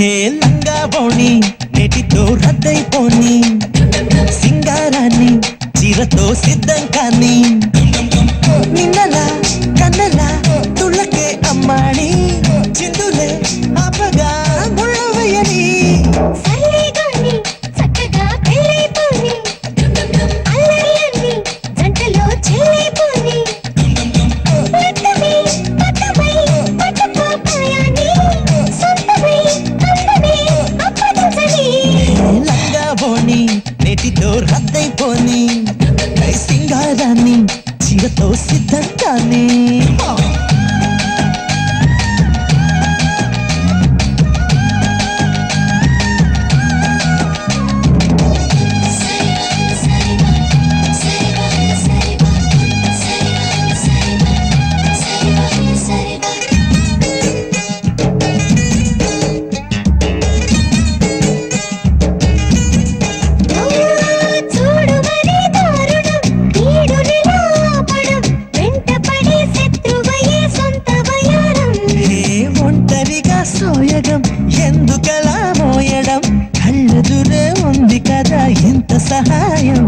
హే లంగా బోణి నెటితో రద్దయిపోని సింగారాన్ని చీరతో సిద్ధం కానీ నిన్నలా కన్నలా తుళ్ళకే అమ్మాడి చిందులే ఆపగా ముళ్ళవయ్యని నెటితో రద్దయిపోని సింగారాన్ని చీరతో సిద్ధం కానీ సోయగం ఎందుకలా మోయడం కళ్ళెదురే ఉంది కదా ఎంత సహాయం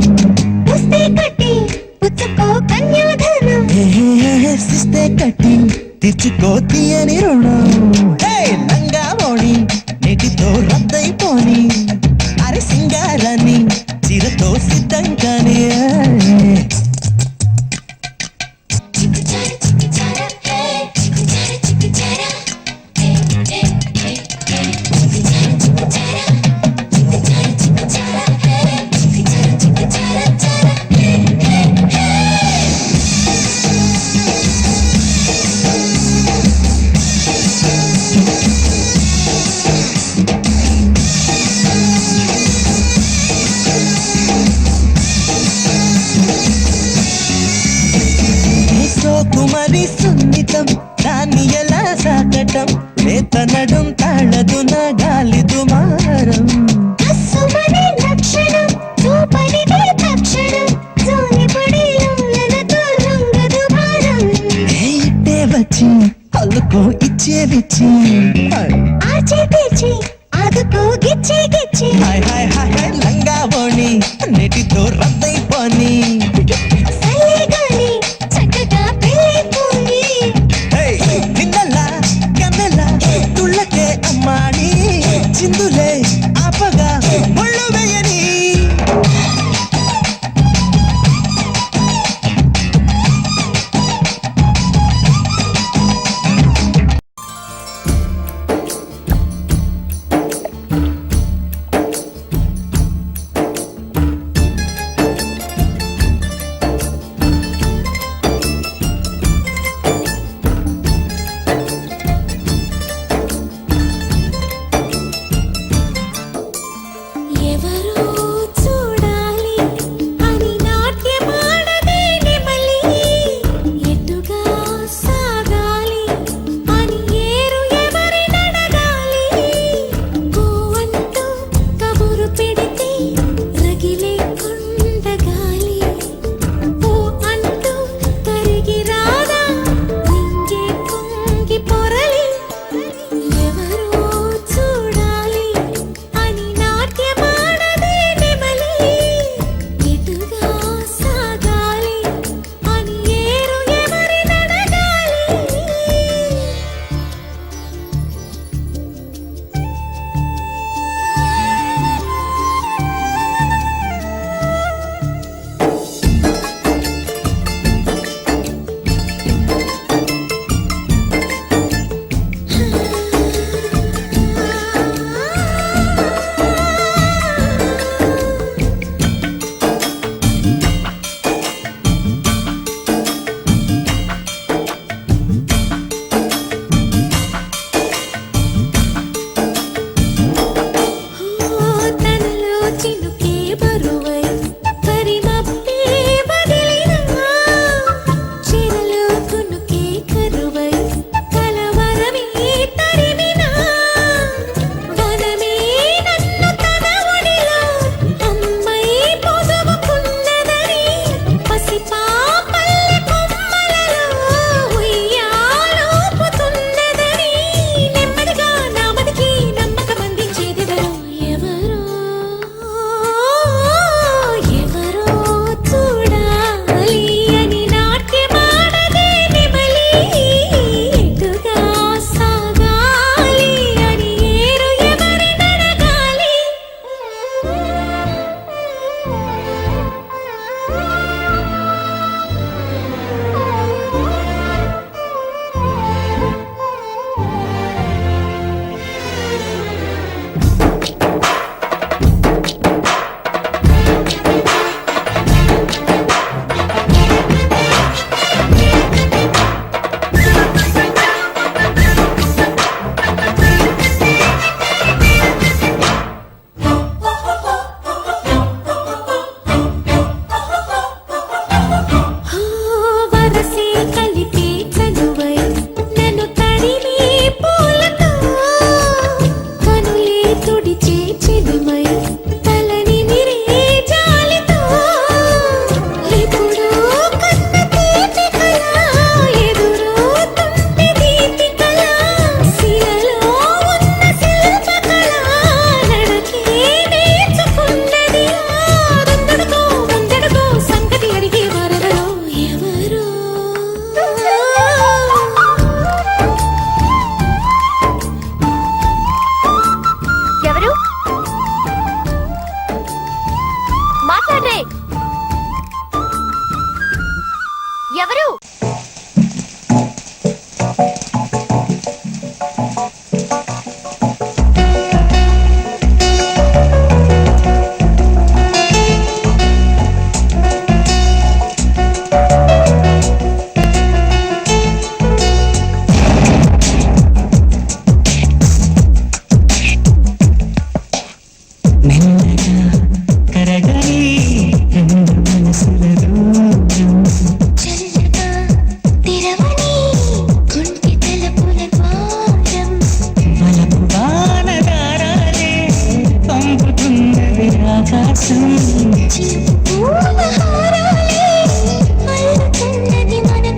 సిస్తే కట్టి తెచ్చుకో తీయని రుణం లంగా మోడి నెటితో రద్దయిపోని అరే సింగారాన్ని చీరతో సిద్ధం కానీ కుమరి సున్నితం దాన్ని ఎలా సాకటం లేతనడం తాళదు నా గాలి దుమారం ఇట్టే వచ్చి అల్లుకో ఇచ్చే విచ్చి లంగా బోణి నెటితో రద్దయిపోని చిందులే ఆపగా ముళ్ళు వేయని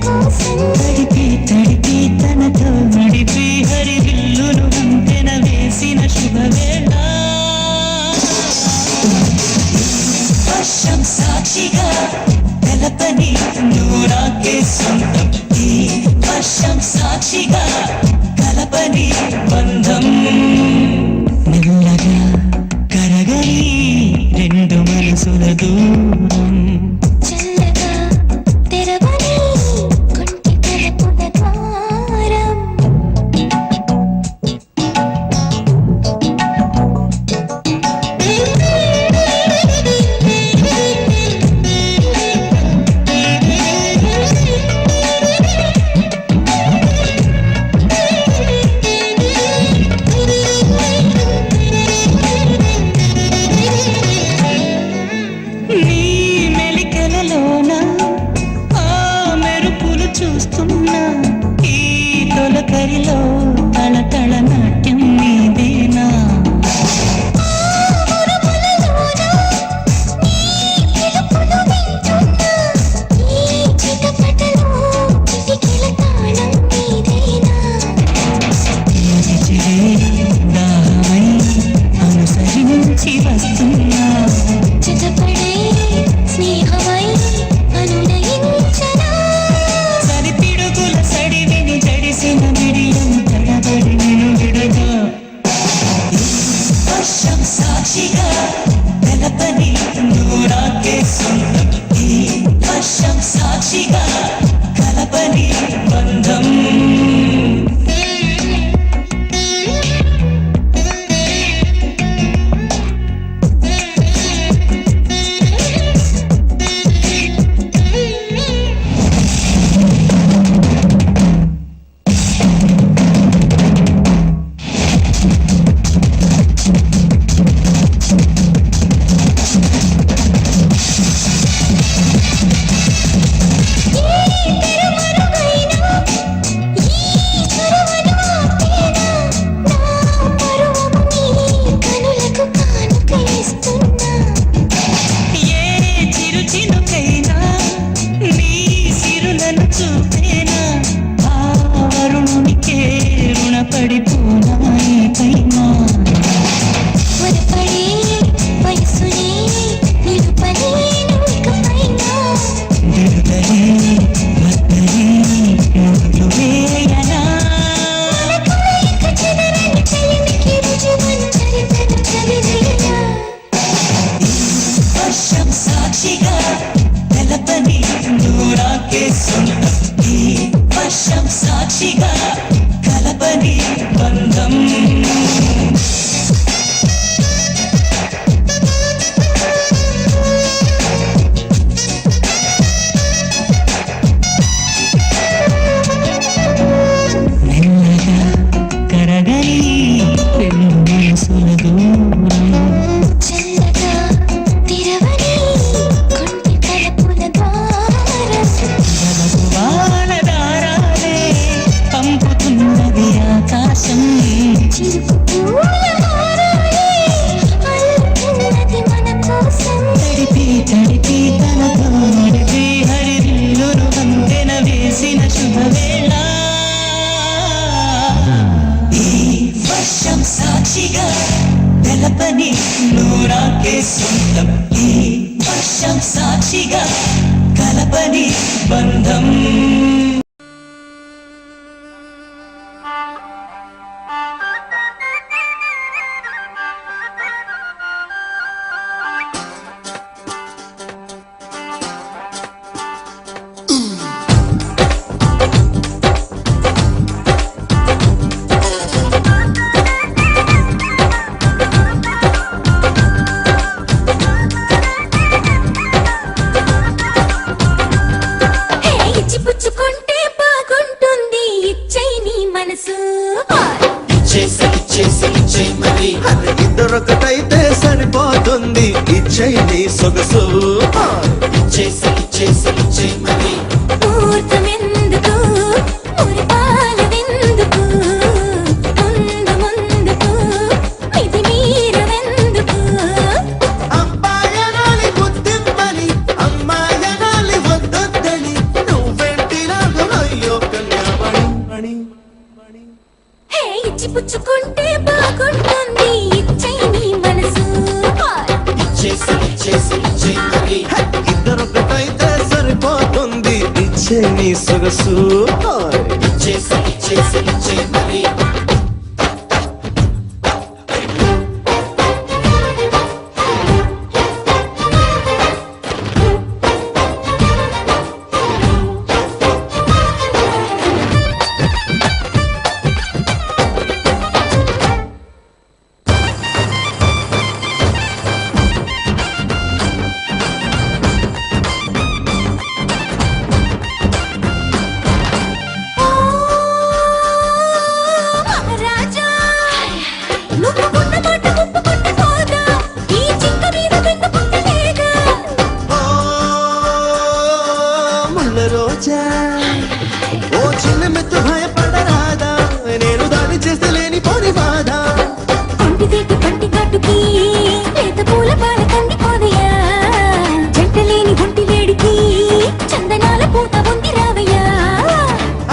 కోసం తడిపి తడిపి తనతో నడిపి హరివిల్లును వంతెన వేసిన శుభవేళ వర్షం సాక్షిగా తెలపని నువ్వు నాకే సొంతం ఈ వర్షం సాక్షిగా కలపని బంధం మెల్లగా కరగని రెండు మనసుల దూరం చూస్తున్నా ఈ తొలకరిలో తళతళ నాట్యం నీదేనా దాహమై అనుసరించి వస్తున్నా చిటపడే స్నేహమై అనునయించనా వర్షం సాక్షిగా తెలపని నువ్వు నాకే సొంతం ఈ వర్షం సాక్షిగా కలపని బంధం చూపేనా ఆ వరుణునికే రుణపడిపోనా పైనా వరపడే వయసునే నిలుపలేను ఇకపైనా విడుదలే వద్దలే నువ్వు వేయనా వర్షం సాక్షిగా తెలపని నువ్వు నాకే సొంతం ఈ వర్షం సాక్షిగా కలపని బంధం మెల్లగా కరగని రెండు మనసుల దూరం పంపుతున్నది ఆకాశం తడిపి తడిపి తనతో నడిపి హరివిల్లును వంతెన వేసిన శుభవేళ ఈ వర్షం సాక్షిగా తెలపని నువ్వు నాకే సొంతం ఈ వర్షం సాక్షిగా కలపని బంధం ఇద్దరొకటైతే సరిపోతుంది ఇచ్చేయి నీ సొగసు మరి ముహూర్తమెందుకు మురిపాలవెందుకు ముందుకు మితి మీరవెందుకు అబ్బాయి ఇచ్చి పుచ్చుకుంటే బాగుంటుంది ఇచ్చై నీ మనసు ఇద్దరొకటైతే సరిపోతుంది ఇచ్చే నీ సొగసు మహారాజా నువ్వు ఉన్న మాట ఒప్పుకుంటే పోదా ఈ చింత మీద వెందుకుంటే లేదా ఓ ముళ్ళ రోజా ఓ చిన్న మెత్తు భయపడరాదా నేను దాడి చేస్తే లేని పోని బాధ కొంటిదేటి పంటి కాటుకి లేత పూల పాల కంది పోదయ్యా జంట లేని ఒంటి వేడికి చందనాల పూత ఉంది రావయ్యా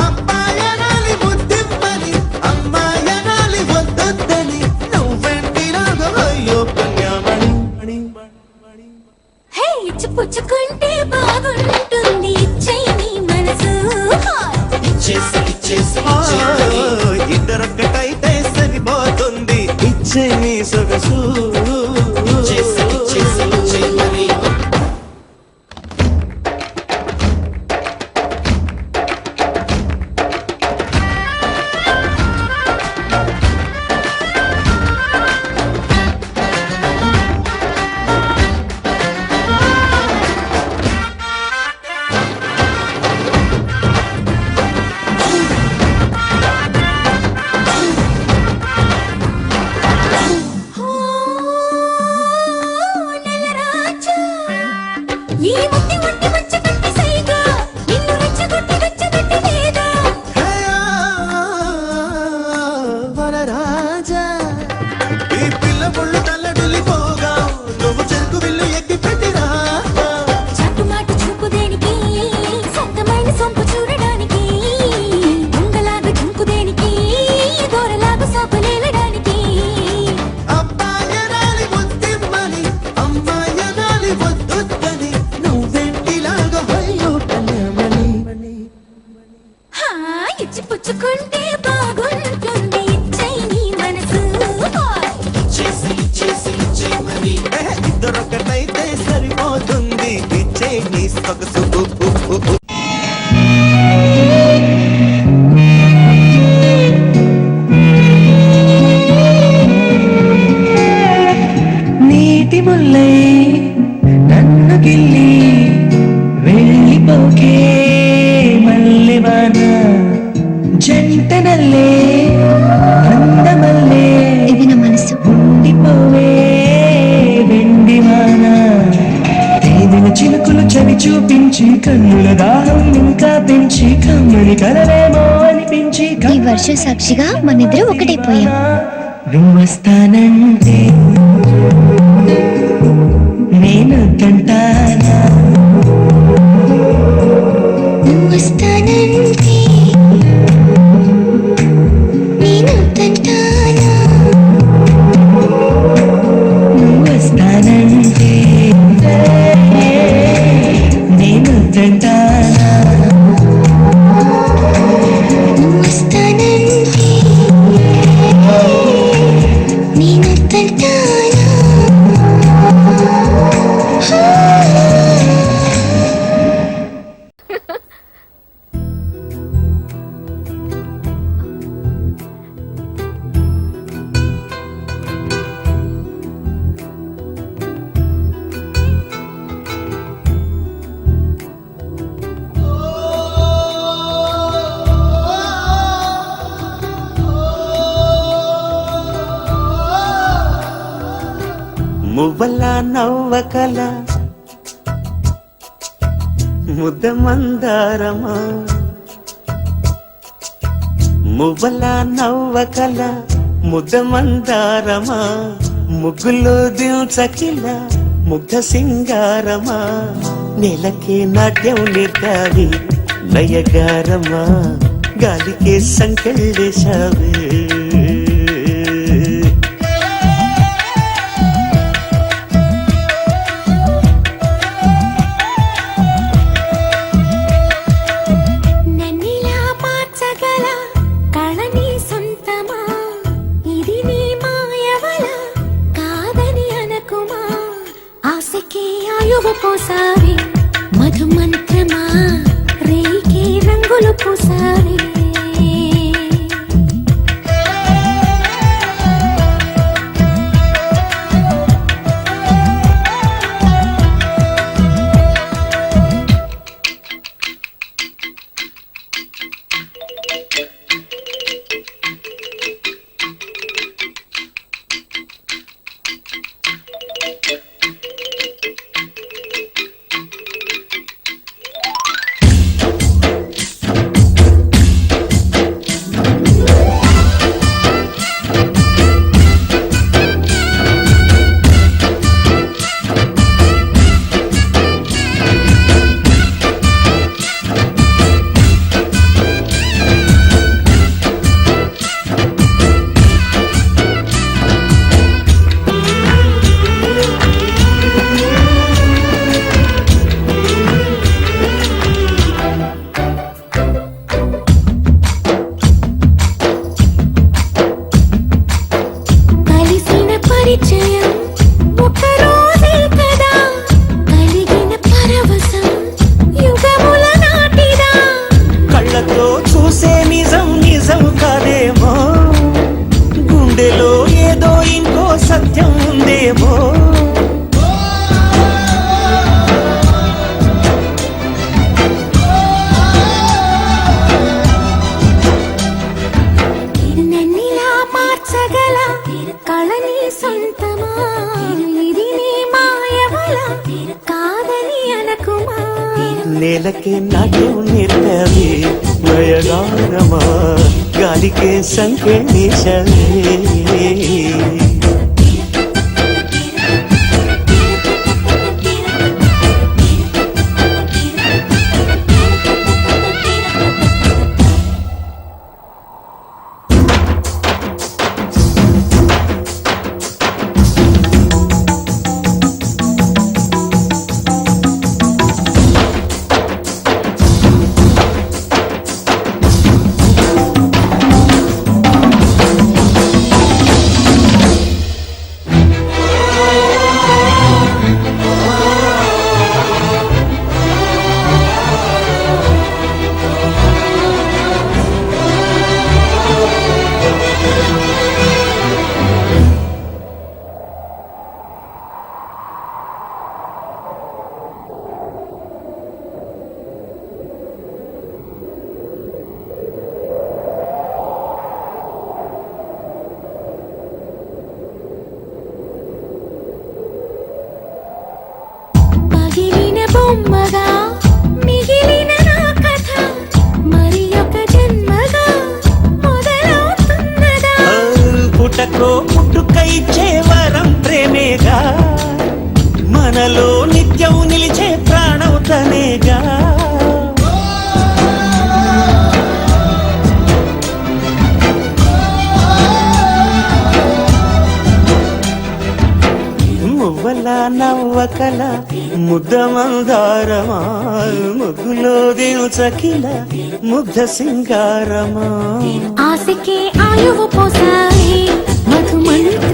అమ్మాయనాలి ముద్దిమ్మని అమ్మాయనాలి వద్దని నువ్వెంటి రాగో అయ్యో కన్యామణి హే ఇచ్చి పుచ్చుకుంటే బాగుంటుంది ఇచ్చై నీ మనసు ఇద్దరొక్కటైతే సరిపోతుంది ఇచ్చే నీ సొగసు నెలరాజా ఈ ముట్టి ఒంటి మంచి కట్టి సైగా నిన్ను రెచ్చగొట్టి లేదా వరరాజా ఈ పిల్ల పొళ్ళు తల్లడిల్లిపోగా నువ్వు చెరుకు విల్లు ఎక్కి పెట్టిరా చాటు మాట చూపు దేనికి సొంతమైన సొంపు చూడడానికి దొంగలాగా చుంకు దేనికి దూరలాగా సోపలేలడానికి అమ్మాయనాలి ముద్దిమ్మని అమ్మాయనాలి వద్దని నువ్వెంటిలాగా అయ్యో కన్యామణి హా ఇచ్చి పుచ్చుకుంటే బాగుంటుంది ఇచ్చై నీ మనసు ఇద్దరొకటైతే సరిపోతుంది ఇచ్చే నీ సొగసు నీటి ముల్లై నన్ను గిల్లి వెళ్ళిపోకే మల్లెవాన జంటనల్లే అందమల్లే ఇది నా మనసు ఉండిపోవే వెండివాన తేదెల చిలుకులు చవి చూపించి కన్నుల దాహం ఇంకా పెంచి కమ్మని కలవేమో అనిపించి ఈ వర్షం సాక్షిగా మనిద్దరం ఒకటైపోయాం నువ్వు వస్తానంటే నేను తంటానా నువ్వు వస్తానంటే నేను తంటానా నువ్వు వస్తానంటే నేను తంటానా నువ్వు వస్తానంటే నేను తంటానా మువ్వల నవ్వకల ముద్ద మందారమా మువ్వల నవ్వకల ముద్ద మందారమా ముగ్గులో దించకిల ముగ్ధ సింగారమా నెలకే నాట్యం నేర్పావి నయగారమా గాలికే సంకెళ్ళేశావే ఆయువు పోసావే మధు మంత్రమా రేయికే రంగులు పోసావే కళ్ళతో చూసే నిజం నిజం కాదేమో గుండెలో ఏదో ఇంకో సత్యం ఉందేమో నన్నిలా మార్చగల కళని సొంతమా ఇది నీ మాయవల కాదని అనకుమా నేలకే నాట్యం నేర్పవి నయగారమా గాలికే సంకేళించవే బొమ్మగా మిగిలిన నా కథ మరి ఒక జన్మగా మొదలవుతున్నదా పుటకో పుట్టుకైచ్చే వరం ప్రేమేగా మనలో నిత్యం నిలిచే ప్రాణం తనేగా మువ్వల నవ్వకల ముద్ద మందారమా ముగ్గులో దిల్చకిల ముగ్ధ సింగారమా ఆశకే ఆయువు పోసావే మధు మంత్రమా